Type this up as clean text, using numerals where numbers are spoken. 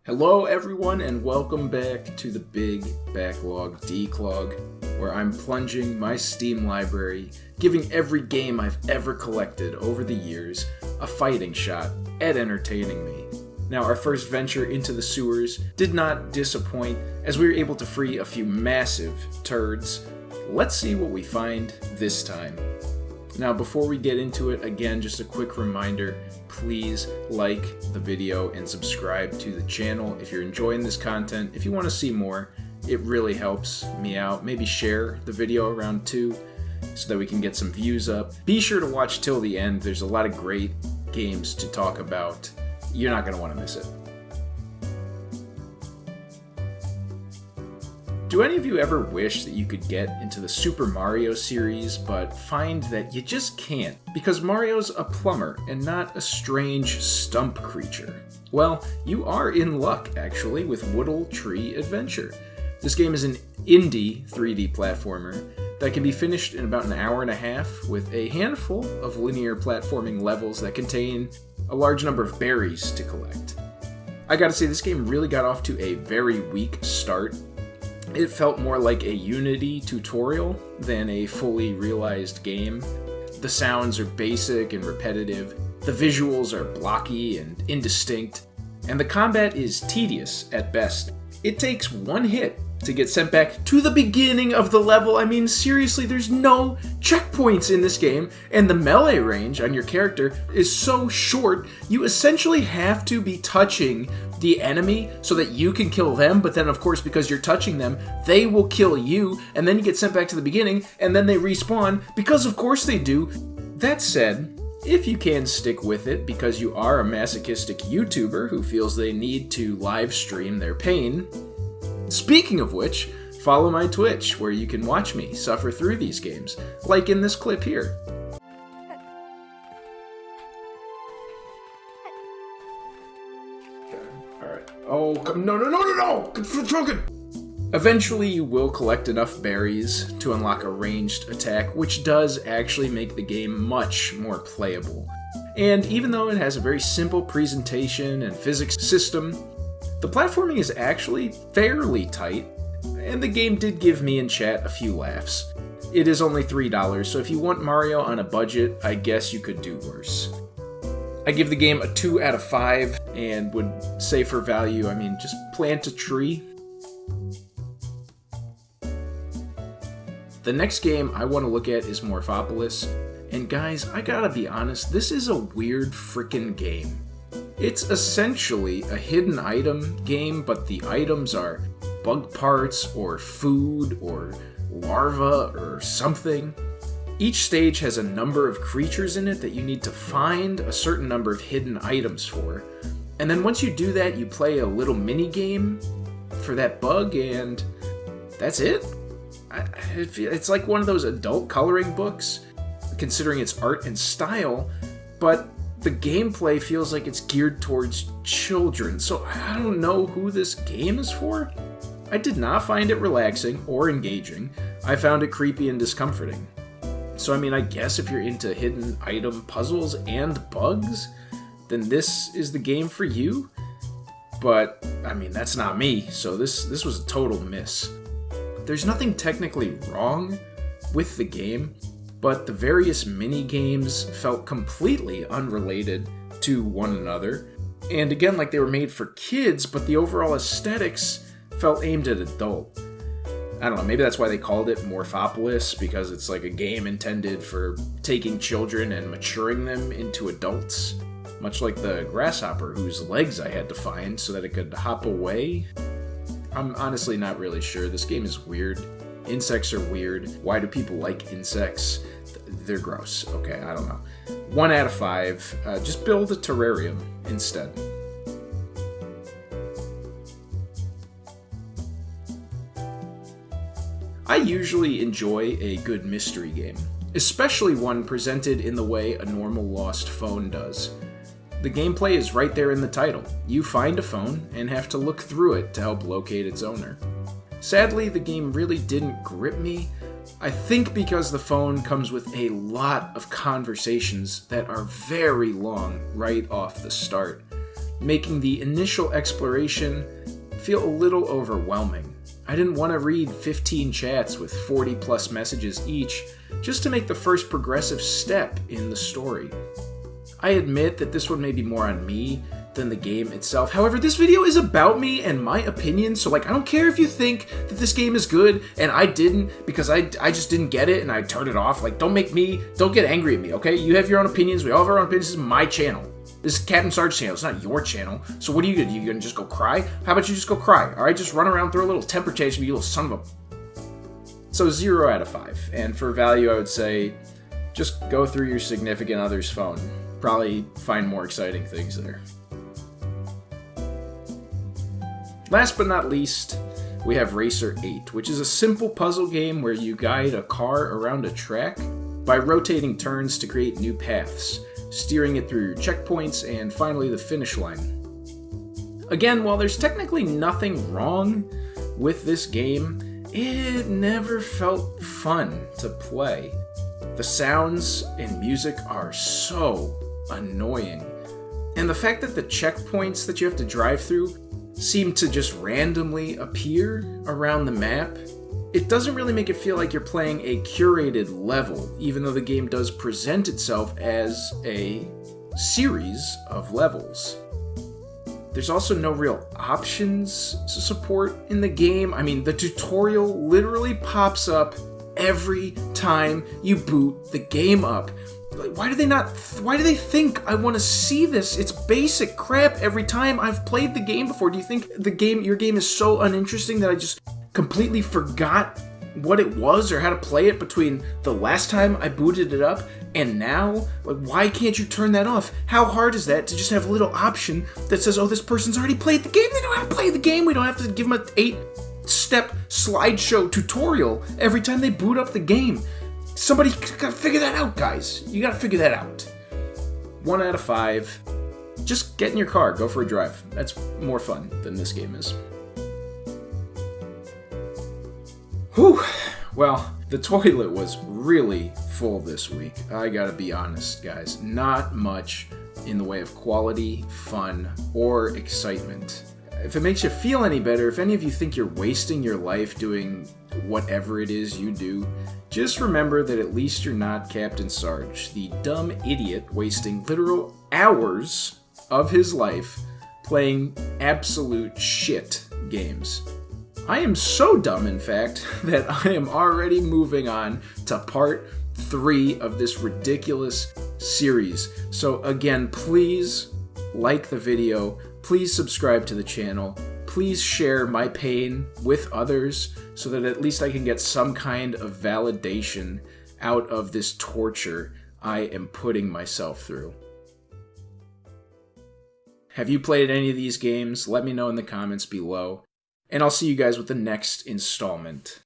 Hello everyone and welcome back to the Big Backlog Declog, where I'm plunging my Steam library, giving every game I've ever collected over the years a fighting shot at entertaining me. Now, our first venture into the sewers did not disappoint as we were able to free a few massive turds. Let's see what we find this time. Now, before we get into it, again, just a quick reminder, please like the video and subscribe to the channel if you're enjoying this content. If you want to see more, it really helps me out. Maybe share the video around too, so that we can get some views up. Be sure to watch till the end. There's a lot of great games to talk about. You're not going to want to miss it. Do any of you ever wish that you could get into the Super Mario series, but find that you just can't, because Mario's a plumber and not a strange stump creature? Well, you are in luck, actually, with Woodle Tree Adventure. This game is an indie 3D platformer that can be finished in about an hour and a half with a handful of linear platforming levels that contain a large number of berries to collect. I gotta say, this game really got off to a very weak start. It felt more like a Unity tutorial than a fully realized game. The sounds are basic and repetitive, the visuals are blocky and indistinct, and the combat is tedious at best. It takes one hit to get sent back to the beginning of the level. I mean, seriously, there's no checkpoints in this game, and the melee range on your character is so short, you essentially have to be touching the enemy so that you can kill them, but then of course because you're touching them, they will kill you, and then you get sent back to the beginning, and then they respawn, because of course they do. That said, if you can stick with it because you are a masochistic YouTuber who feels they need to live stream their pain, speaking of which, follow my Twitch where you can watch me suffer through these games, like in this clip here. Alright. Oh, no! Drunken! Eventually you will collect enough berries to unlock a ranged attack, which does actually make the game much more playable. And even though it has a very simple presentation and physics system, the platforming is actually fairly tight, and the game did give me and chat a few laughs. It is only $3, so if you want Mario on a budget, I guess you could do worse. I give the game a 2 out of 5, and would say for value, I mean, just plant a tree. The next game I want to look at is Morphopolis, and guys, I gotta be honest, this is a weird frickin' game. It's essentially a hidden item game, but the items are bug parts, or food, or larva, or something. Each stage has a number of creatures in it that you need to find a certain number of hidden items for. And then once you do that, you play a little mini game for that bug, and that's it. It's like one of those adult coloring books, considering its art and style, but the gameplay feels like it's geared towards children, so I don't know who this game is for. I did not find it relaxing or engaging. I found it creepy and discomforting. So I mean, I guess if you're into hidden item puzzles and bugs, then this is the game for you. But, I mean, that's not me, so this was a total miss. There's nothing technically wrong with the game, but the various mini-games felt completely unrelated to one another. And again, like they were made for kids, but the overall aesthetics felt aimed at adult. I don't know, maybe that's why they called it Morphopolis, because it's like a game intended for taking children and maturing them into adults. Much like the grasshopper whose legs I had to find so that it could hop away. I'm honestly not really sure. This game is weird. Insects are weird. Why do people like insects? They're gross. Okay, I don't know. 1 out of 5. Just build a terrarium instead. I usually enjoy a good mystery game, especially one presented in the way a normal Lost phone does. The gameplay is right there in the title. You find a phone and have to look through it to help locate its owner. Sadly, the game really didn't grip me. I think because the phone comes with a lot of conversations that are very long right off the start. making the initial exploration feel a little overwhelming. I didn't want to read 15 chats with 40 plus messages each just to make the first progressive step in the story. I admit that this one may be more on me than the game itself. However, this video is about me and my opinion, so I don't care if you think that this game is good and I didn't because I just didn't get it and I turned it off. Don't get angry at me, okay? You have your own opinions, we all have our own opinions. This is my channel. This is Captain Sarge's channel, it's not your channel. So what are you gonna do? You gonna just go cry? How about you just go cry, alright? Just run around, throw a little temper tantrum, you little son of a... So 0 out of 5. And for value, I would say just go through your significant other's phone. Probably find more exciting things there. Last but not least, we have Racer 8, which is a simple puzzle game where you guide a car around a track by rotating turns to create new paths, steering it through checkpoints, and finally the finish line. Again, while there's technically nothing wrong with this game, it never felt fun to play. The sounds and music are so annoying, and the fact that the checkpoints that you have to drive through seem to just randomly appear around the map, it doesn't really make it feel like you're playing a curated level, even though the game does present itself as a series of levels. There's also no real options to support in the game. I mean, the tutorial literally pops up every time you boot the game up. Why do they think I want to see this? It's basic crap every time. I've played the game before. Do you think your game is so uninteresting that I just completely forgot what it was or how to play it between the last time I booted it up and now? Why can't you turn that off? How hard is that to just have a little option that says, oh, this person's already played the game? They know how to play the game. We don't have to give them an 8-step slideshow tutorial every time they boot up the game. Somebody gotta figure that out, guys. You gotta figure that out. 1 out of 5. Just get in your car, go for a drive. That's more fun than this game is. Whew. Well, the toilet was really full this week. I gotta be honest, guys. Not much in the way of quality, fun, or excitement. If it makes you feel any better, if any of you think you're wasting your life doing whatever it is you do, just remember that at least you're not Captain Sarge, the dumb idiot wasting literal hours of his life playing absolute shit games. I am so dumb, in fact, that I am already moving on to part 3 of this ridiculous series. So again, please like the video, please subscribe to the channel, please share my pain with others so that at least I can get some kind of validation out of this torture I am putting myself through. Have you played any of these games? Let me know in the comments below, and I'll see you guys with the next installment